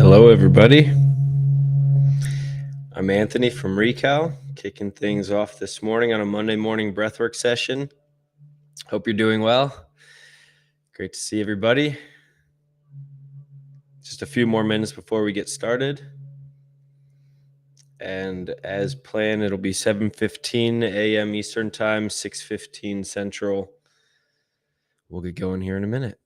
Hello, everybody. I'm Anthony from Recal, kicking things off this morning on a Monday morning breathwork session. Hope you're doing well. Great to see everybody. Just a few more minutes before we get started. And as planned, it'll be 7:15 a.m. Eastern Time, 6:15 Central. We'll get going here in a minute.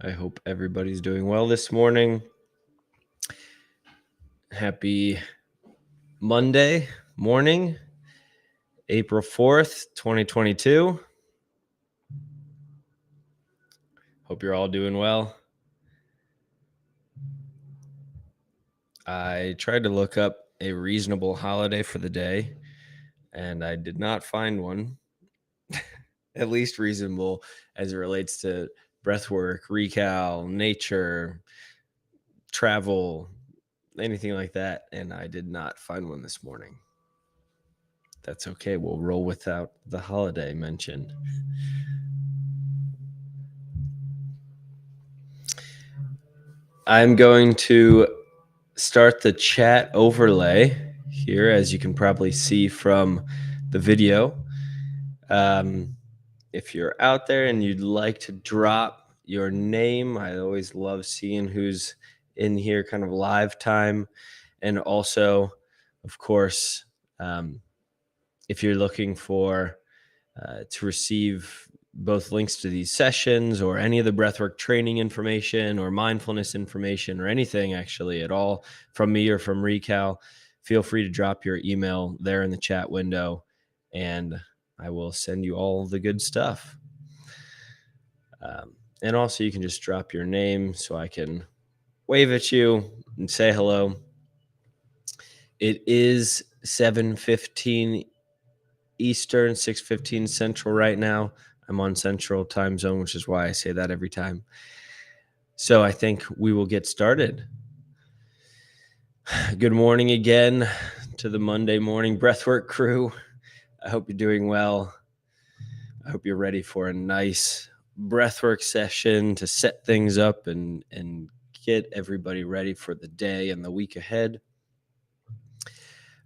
I hope everybody's doing well this morning. Happy Monday morning, April 4th, 2022. Hope you're all doing well. I tried to look up a reasonable holiday for the day, and I did not find one, at least reasonable as it relates to breathwork, recal, nature, travel, anything like that. And I did not find one this morning. That's okay. We'll roll without the holiday mention. I'm going to start the chat overlay here, as you can probably see from the video. If you're out there and you'd like to drop your name, I always love seeing who's in here kind of live time. And also, of course, if you're looking for to receive both links to these sessions or any of the breathwork training information or mindfulness information or anything actually at all from me or from Recal, feel free to drop your email there in the chat window and I will send you all the good stuff. And also you can just drop your name so I can wave at you and say hello. It is 7:15 Eastern, 6:15 Central right now. I'm on Central time zone, which is why I say that every time. So I think we will get started. Good morning again to the Monday morning breathwork crew. I hope you're doing well. I hope you're ready for a nice breathwork session to set things up and get everybody ready for the day and the week ahead.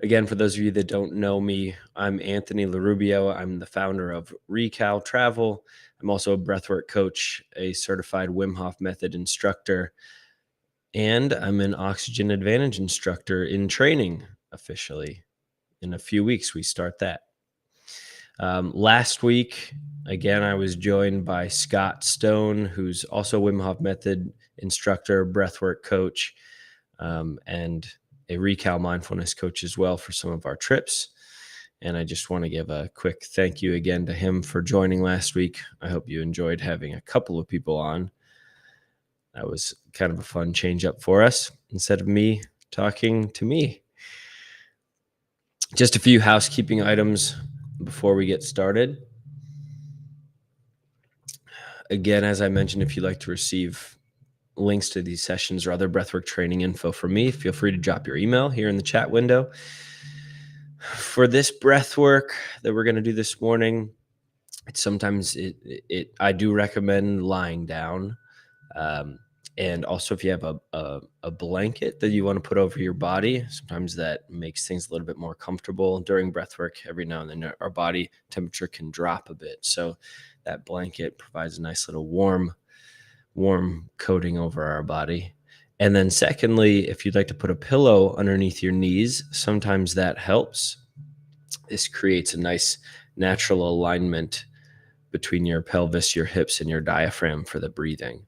Again, for those of you that don't know me, I'm Anthony LaRubio. I'm the founder of Recal Travel. I'm also a breathwork coach, a certified Wim Hof method instructor, and I'm an Oxygen Advantage instructor in training officially. In a few weeks, we start that. Last week, again, I was joined by Scott Stone, who's also Wim Hof method instructor, breathwork coach, and a Recal mindfulness coach as well for some of our trips. And I just want to give a quick thank you again to him for joining last week. I hope you enjoyed having a couple of people on. That was kind of a fun change up for us instead of me talking to me. Just a few housekeeping items before we get started. Again, as I mentioned, if you'd like to receive links to these sessions or other breathwork training info from me, feel free to drop your email here in the chat window. For this breathwork that we're going to do this morning, I do recommend lying down. And also if you have a blanket that you want to put over your body, sometimes that makes things a little bit more comfortable during breathwork. Every now and then our body temperature can drop a bit. So that blanket provides a nice little warm coating over our body. And then secondly, if you'd like to put a pillow underneath your knees, sometimes that helps. This creates a nice natural alignment between your pelvis, your hips, and your diaphragm for the breathing.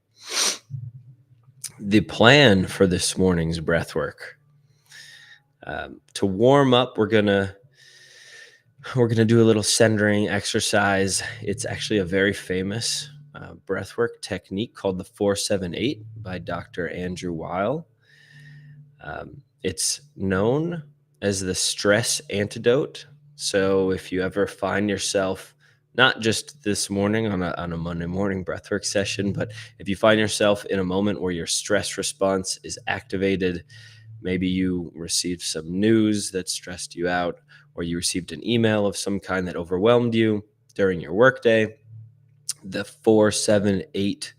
The plan for this morning's breath work, to warm up, we're going to We're going to do a little centering exercise. It's actually a very famous breathwork technique called the 478 by Dr. Andrew Weil. It's known as the stress antidote. So if you ever find yourself, not just this morning on a Monday morning breathwork session, but if you find yourself in a moment where your stress response is activated, maybe you received some news that stressed you out, or you received an email of some kind that overwhelmed you during your workday, the 478,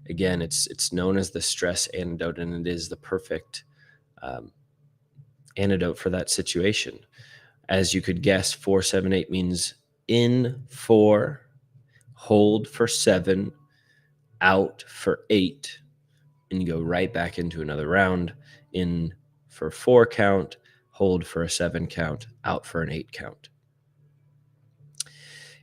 again, it's known as the stress antidote, and it is the perfect um, antidote for that situation. As you could guess, 478 means in 4, hold for 7, out for 8, and you go right back into another round. In for 4 count, hold for a 7 count, out for an 8 count.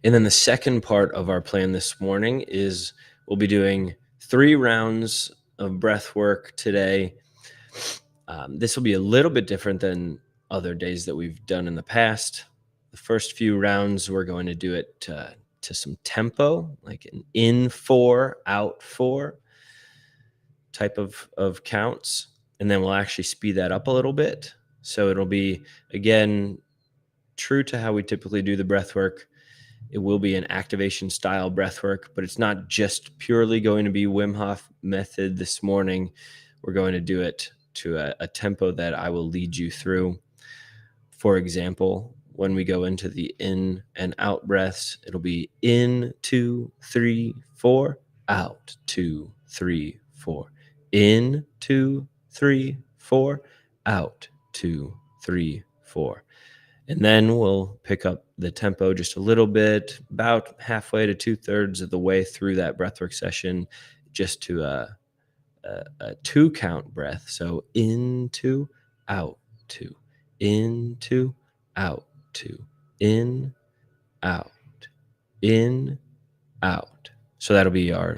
And then the second part of our plan this morning is we'll be doing 3 rounds of breath work today. This will be a little bit different than other days that we've done in the past. The first few rounds, we're going to do it to some tempo, like an in 4, out 4 type of counts. And then we'll actually speed that up a little bit. So it'll be, again, true to how we typically do the breath work. It will be an activation style breath work, but it's not just purely going to be Wim Hof method this morning. We're going to do it to a tempo that I will lead you through. For example, when we go into the in and out breaths, it'll be in, 2, 3, 4, out, 2, 3, 4. In, 2, 3, 4, out, 2, 3, 4. And then we'll pick up the tempo just a little bit, about halfway to 2/3 of the way through that breathwork session, just to a 2 count breath. So in, 2, out, 2, in, 2, out, 2, in, out, in, out. So that'll be our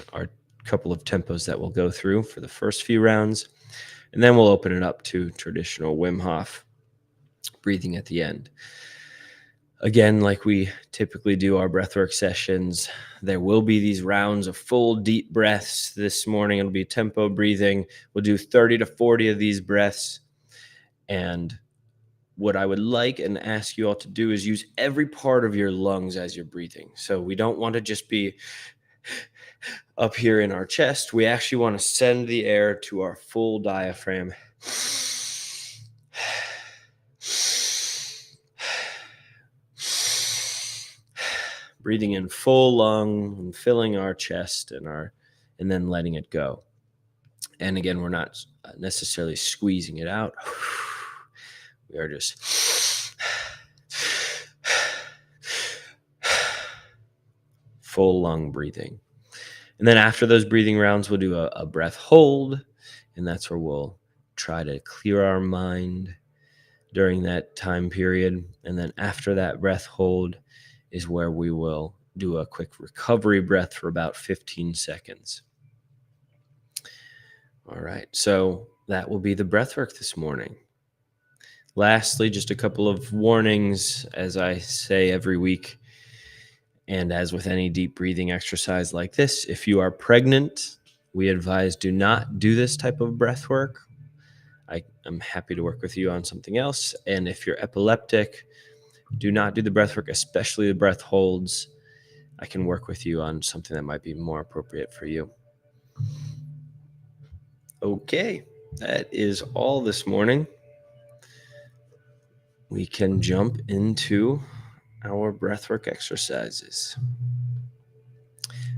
couple of tempos that we'll go through for the first few rounds. And then we'll open it up to traditional Wim Hof breathing at the end. Again, like we typically do our breathwork sessions, there will be these rounds of full deep breaths. This morning it'll be tempo breathing. We'll do 30 to 40 of these breaths. And what I would like and ask you all to do is use every part of your lungs as you're breathing. So we don't want to just be up here in our chest. We actually want to send the air to our full diaphragm. Breathing in full lung and filling our chest and then letting it go. And again, we're not necessarily squeezing it out. We are just full lung breathing. And then after those breathing rounds, we'll do a breath hold. And that's where we'll try to clear our mind during that time period. And then after that breath hold is where we will do a quick recovery breath for about 15 seconds. All right, so that will be the breath work this morning. Lastly, just a couple of warnings, as I say every week, and as with any deep breathing exercise like this, if you are pregnant, we advise do not do this type of breath work. I'm happy to work with you on something else. And if you're epileptic, do not do the breath work, especially the breath holds. I can work with you on something that might be more appropriate for you. Okay, that is all this morning. We can jump into our breathwork exercises.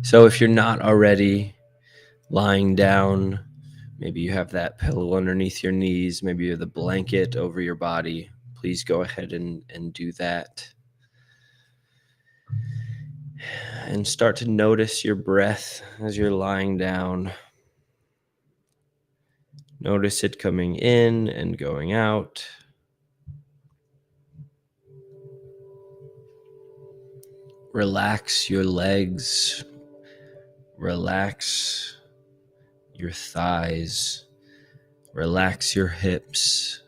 So if you're not already lying down, maybe you have that pillow underneath your knees, maybe you have the blanket over your body, please go ahead and do that. And start to notice your breath as you're lying down. Notice it coming in and going out. Relax your legs. Relax your thighs. Relax your hips.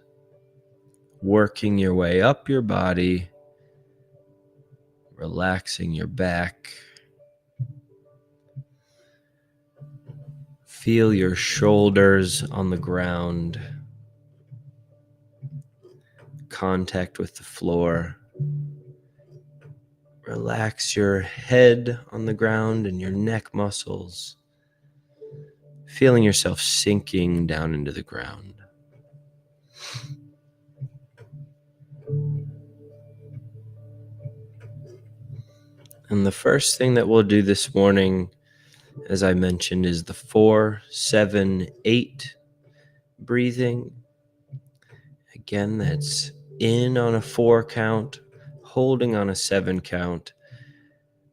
Working your way up your body relaxing your back. Feel your shoulders on the ground, contact with the floor. Relax your head on the ground and your neck muscles, feeling yourself sinking down into the ground. And the first thing that we'll do this morning, as I mentioned, is the 4-7-8 breathing. Again, that's in on a 4 count, holding on a 7 count,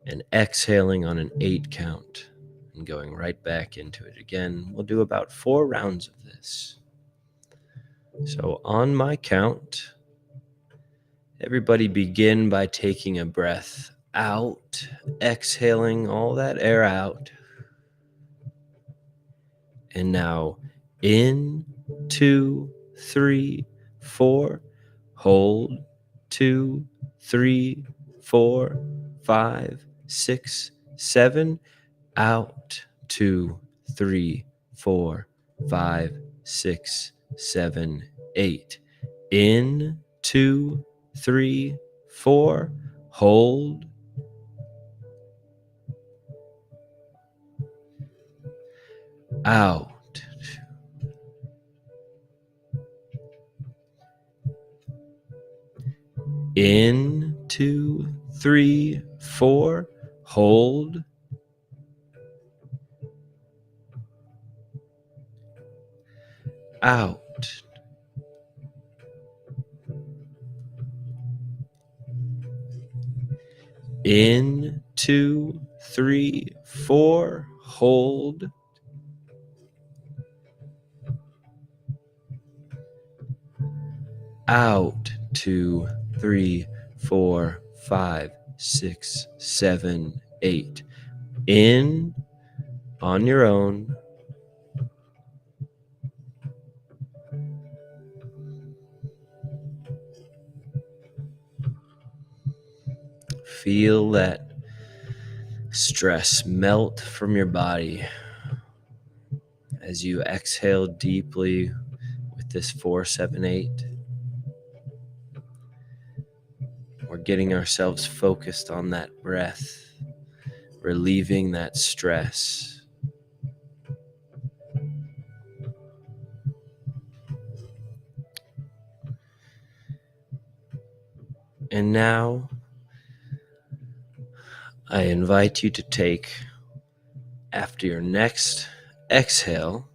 and exhaling on an 8 count, and going right back into it again. We'll do about 4 rounds of this. So on my count, everybody begin by taking a breath out, exhaling all that air out. And now in, 2, 3, 4, hold, 2, 3, 4, 5, 6, 7, out, 2, 3, 4, 5, 6, 7, 8. In, 2, 3, 4, hold, out. In, 2, 3, 4, hold, out. In, 2, 3, 4, hold, out. 2, 3, 4, 5, 6, 7, 8. In on your own. Feel that stress melt from your body as you exhale deeply with this 4-7-8. We're getting ourselves focused on that breath, relieving that stress. And now I invite you to take, after your next exhale,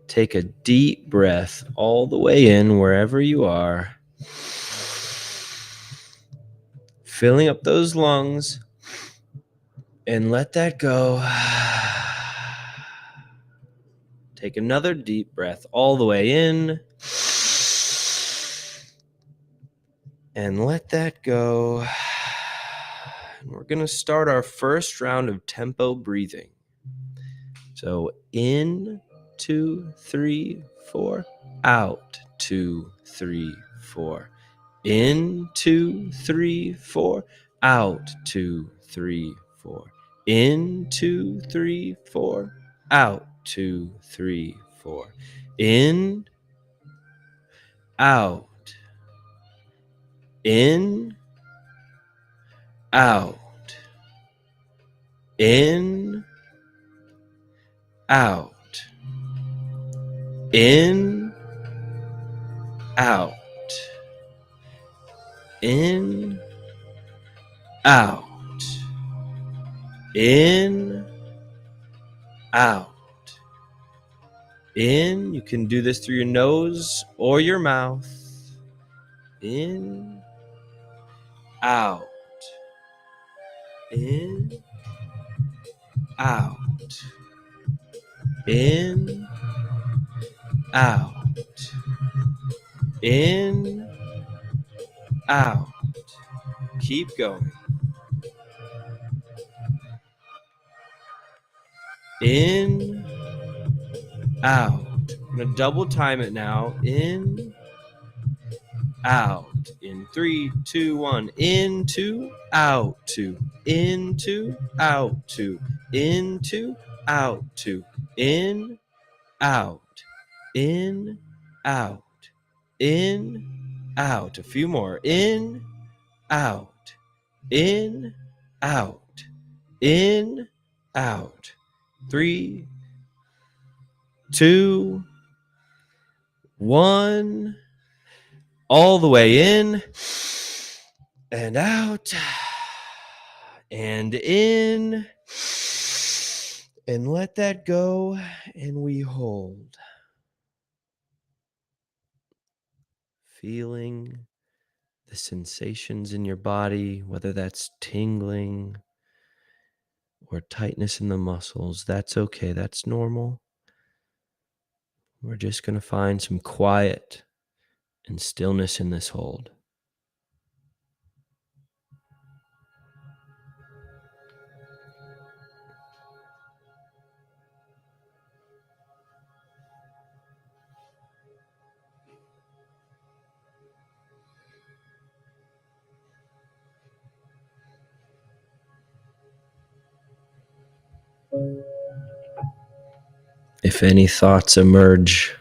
take a deep breath all the way in wherever you are, filling up those lungs, and let that go. Take another deep breath all the way in, and let that go. And we're going to start our first round of tempo breathing. So in, 2, 3, 4, out, 2, 3, 4. In, 2, 3, 4, out, 2, 3, 4. In, 2, 3, 4, out, 2, 3, 4. In, out, in, out, in, out, in, out, in, out, in, out, in. You can do this through your nose or your mouth. In, out, in, out, in, out, in, out. Keep going. In, out. I'm going to double time it now. In, out. In 3, 2, 1. Into, out, 2. Into, out, 2. Into, out, 2. In, out. In, out. In, out. A few more. In, out. In, out. In, out. 3, 2, 1. All the way in and out and in, and let that go, and we hold. Feeling the sensations in your body, whether that's tingling or tightness in the muscles. That's okay. That's normal. We're just going to find some quiet and stillness in this hold. If any thoughts emerge,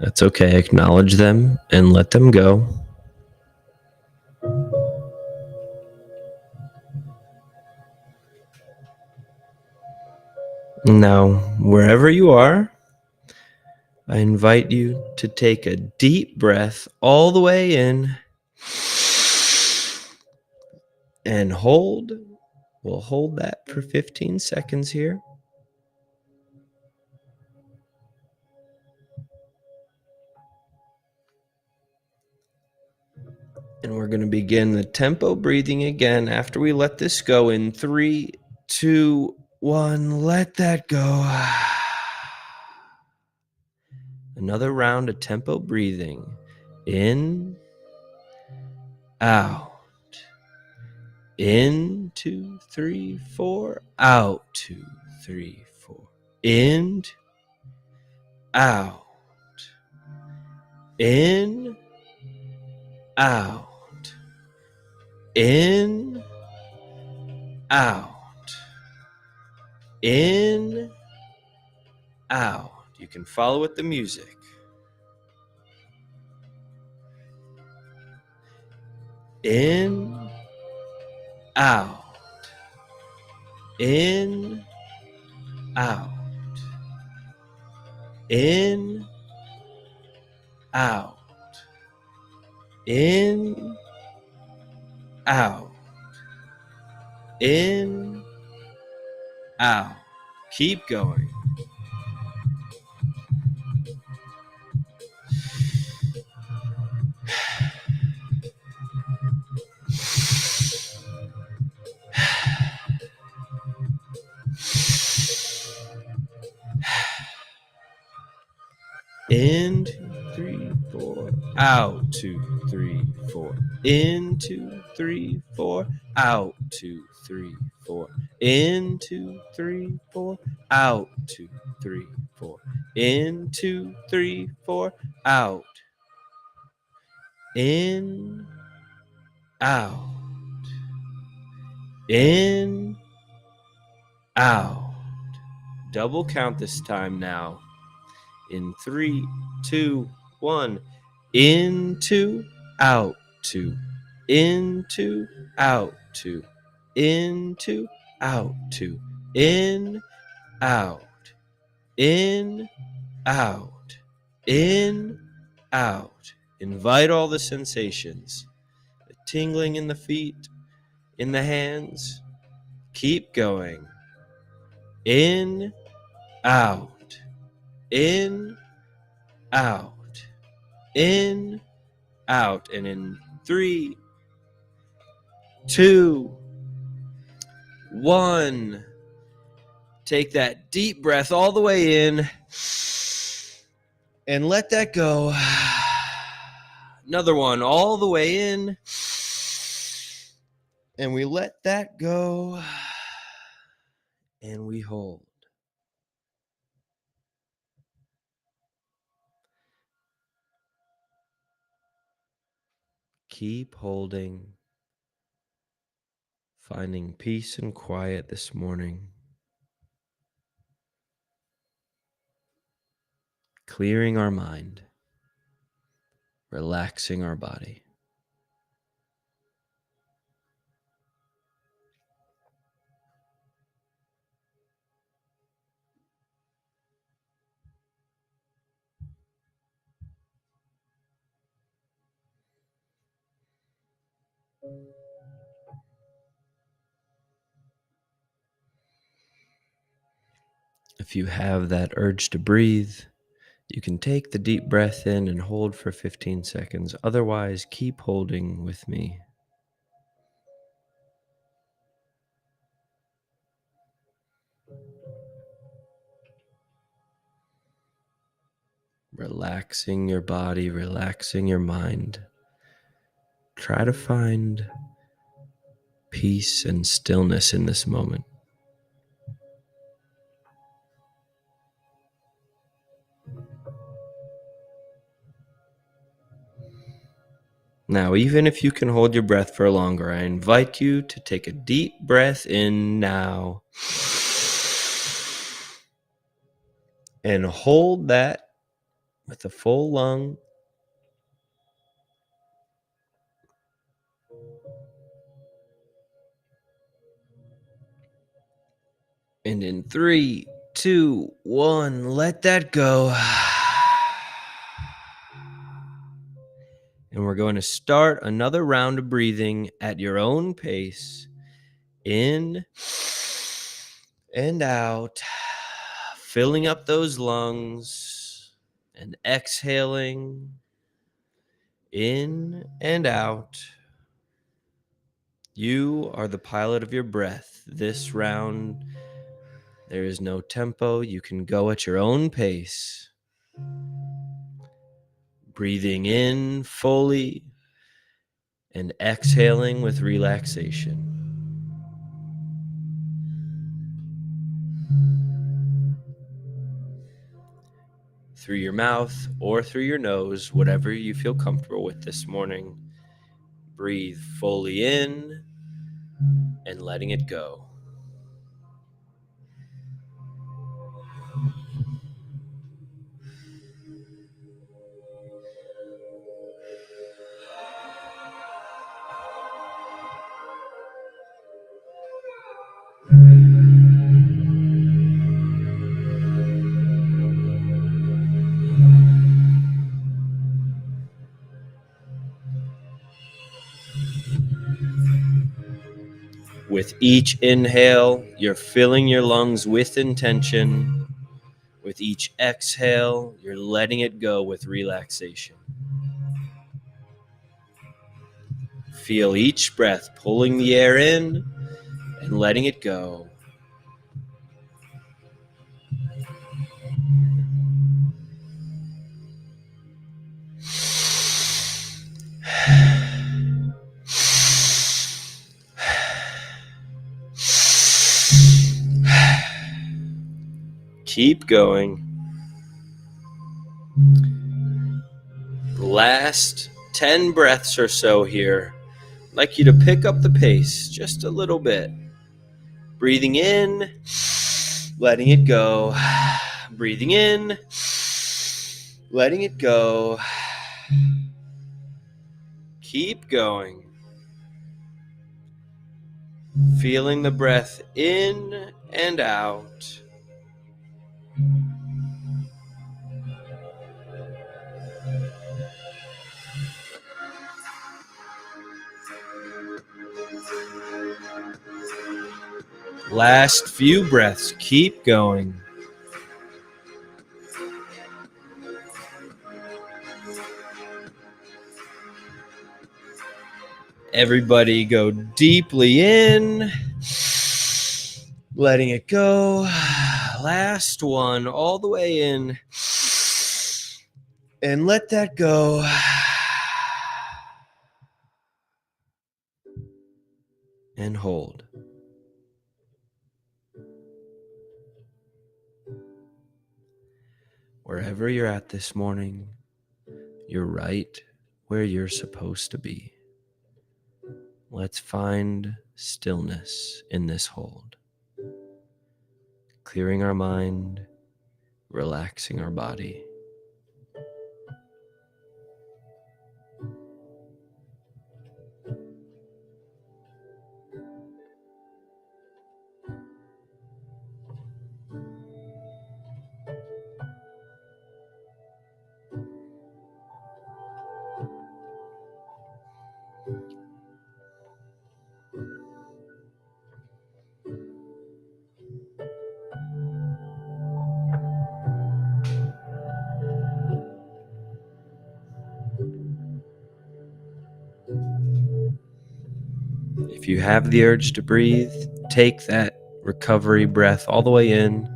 that's okay. Acknowledge them and let them go. Now, wherever you are, I invite you to take a deep breath all the way in and hold. We'll hold that for 15 seconds here. And we're going to begin the tempo breathing again after we let this go in 3, 2, 1. Let that go. Another round of tempo breathing. In, out. In, 2, 3, 4. Out, 2, 3, 4. In, out. In, out. In, out. In, out. You can follow with the music. In, out. In, out. In, out. In, out. In, out. Keep going. In, 2, 3, 4. Out, 2, 3, 4. In, 2, 3, 4. Out, 2, 3, 4. In, 2, 3, 4. Out, 2, 3, 4. In, 2, 3, 4. Out. In, out. In, out. Double count this time now. In 3, 2, 1. Into, out, 2. Into, out, 2. Into, out, 2. In, out. In, out. In, out. Invite all the sensations. The tingling in the feet, in the hands. Keep going. In, out. In, out. In, out. And in 3, 2, 1. Take that deep breath all the way in and let that go. Another one all the way in. And we let that go. And we hold. Keep holding, finding peace and quiet this morning, clearing our mind, relaxing our body. If you have that urge to breathe, you can take the deep breath in and hold for 15 seconds. Otherwise, keep holding with me. Relaxing your body, relaxing your mind. Try to find peace and stillness in this moment. Now, even if you can hold your breath for longer, I invite you to take a deep breath in now and hold that with a full lung. And in 3, 2, 1, let that go. And we're going to start another round of breathing at your own pace. In and out, filling up those lungs and exhaling in and out. You are the pilot of your breath. This round, there is no tempo. You can go at your own pace. Breathing in fully and exhaling with relaxation. Through your mouth or through your nose, whatever you feel comfortable with this morning. Breathe fully in and letting it go. With each inhale, you're filling your lungs with intention. With each exhale, you're letting it go with relaxation. Feel each breath pulling the air in and letting it go. Keep going. Last 10 breaths or so here. I'd like you to pick up the pace just a little bit. Breathing in, letting it go. Breathing in, letting it go. Keep going. Feeling the breath in and out. Last few breaths. Keep going. Everybody go deeply in. Letting it go. Last one all the way in. And let that go. And hold. Wherever you're at this morning, you're right where you're supposed to be. Let's find stillness in this hold, clearing our mind, relaxing our body. If you have the urge to breathe, take that recovery breath all the way in.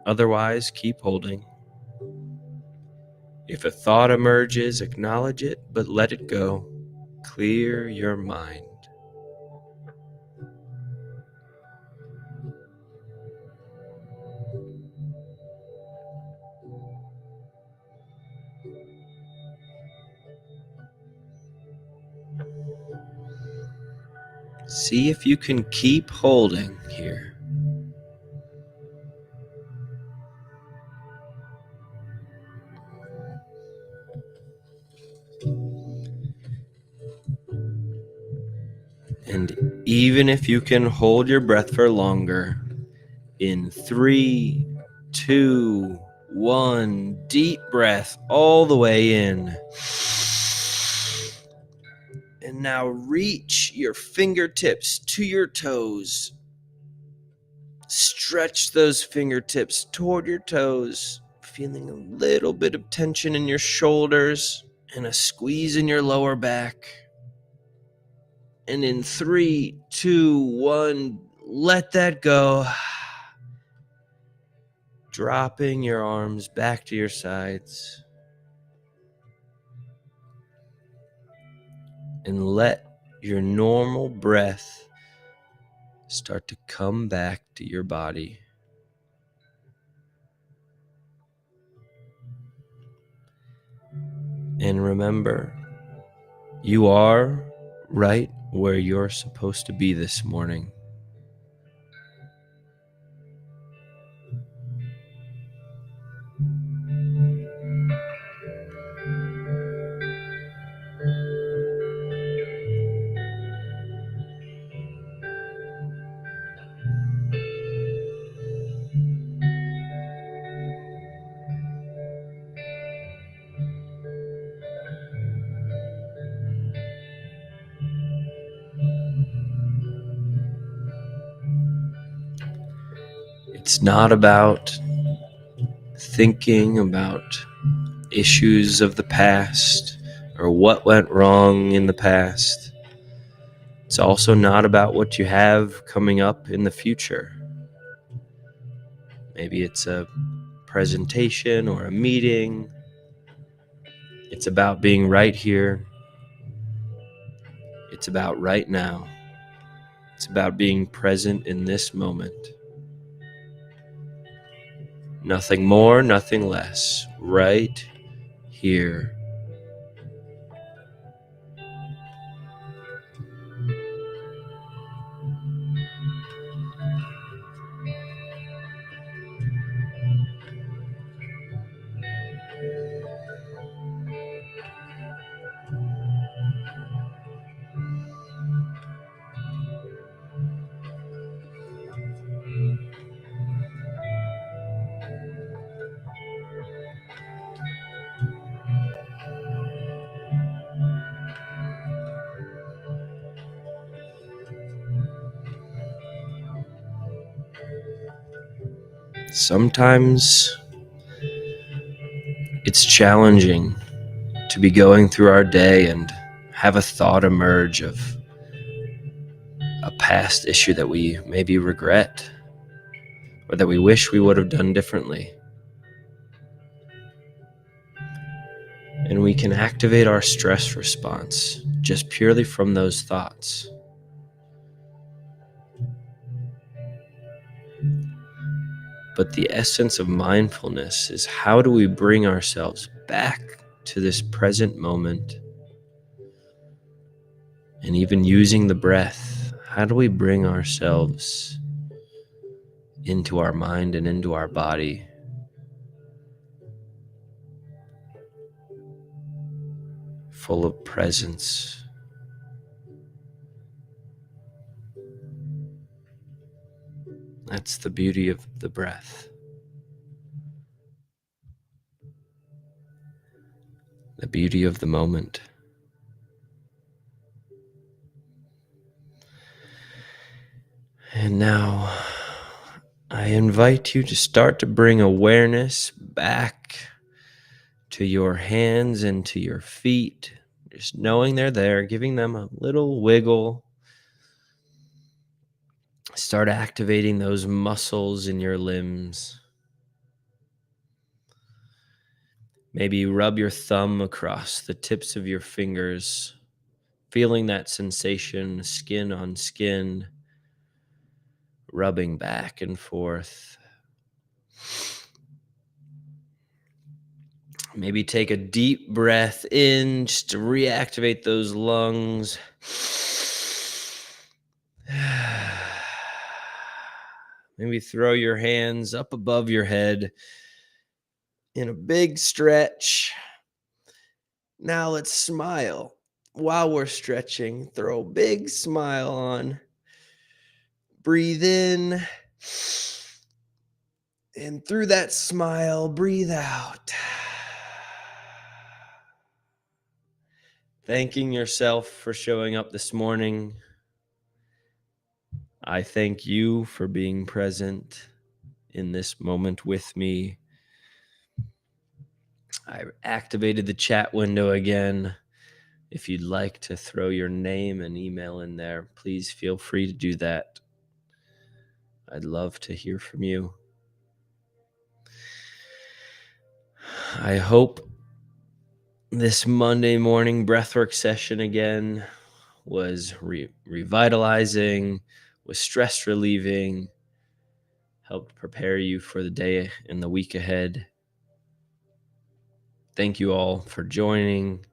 Otherwise, keep holding. If a thought emerges, acknowledge it, but let it go. Clear your mind. See if you can keep holding here. And even if you can hold your breath for longer, in 3, 2, 1, deep breath all the way in. And now reach your fingertips to your toes. Stretch those fingertips toward your toes, feeling a little bit of tension in your shoulders and a squeeze in your lower back. And in 3, 2, 1, let that go. Dropping your arms back to your sides. And let your normal breath start to come back to your body. And remember, you are right where you're supposed to be this morning. It's not about thinking about issues of the past or what went wrong in the past. It's also not about what you have coming up in the future. Maybe it's a presentation or a meeting. It's about being right here. It's about right now. It's about being present in this moment. Nothing more, nothing less. Right here. Sometimes it's challenging to be going through our day and have a thought emerge of a past issue that we maybe regret or that we wish we would have done differently. And we can activate our stress response just purely from those thoughts. But the essence of mindfulness is, how do we bring ourselves back to this present moment and even using the breath. How do we bring ourselves into our mind and into our body, full of presence? That's the beauty of the breath, the beauty of the moment. And now I invite you to start to bring awareness back to your hands and to your feet, just knowing they're there, giving them a little wiggle. Start activating those muscles in your limbs. Maybe rub your thumb across the tips of your fingers, feeling that sensation, skin on skin, rubbing back and forth. Maybe take a deep breath in just to reactivate those lungs. Maybe throw your hands up above your head in a big stretch. Now let's smile while we're stretching. Throw a big smile on. Breathe in. And through that smile, breathe out. Thanking yourself for showing up this morning. I thank you for being present in this moment with me. I activated the chat window again. If you'd like to throw your name and email in there, please feel free to do that. I'd love to hear from you. I hope this Monday morning breathwork session again was revitalizing, was stress relieving, helped prepare you for the day and the week ahead. Thank you all for joining.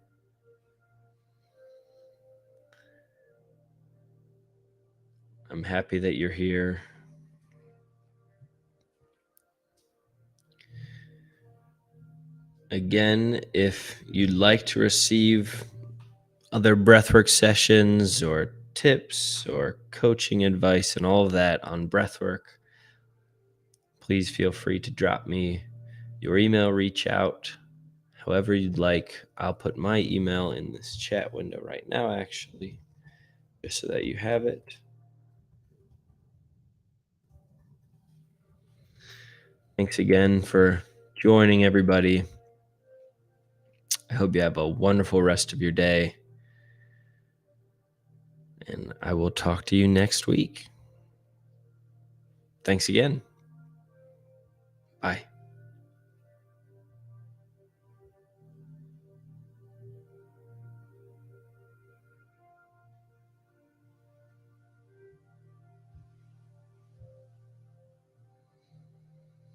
I'm happy that you're here. Again, if you'd like to receive other breathwork sessions or tips or coaching advice and all of that on breathwork, please feel free to drop me your email, reach out, however you'd like. I'll put my email in this chat window right now, actually, just so that you have it. Thanks again for joining, everybody. I hope you have a wonderful rest of your day. And I will talk to you next week. Thanks again. Bye.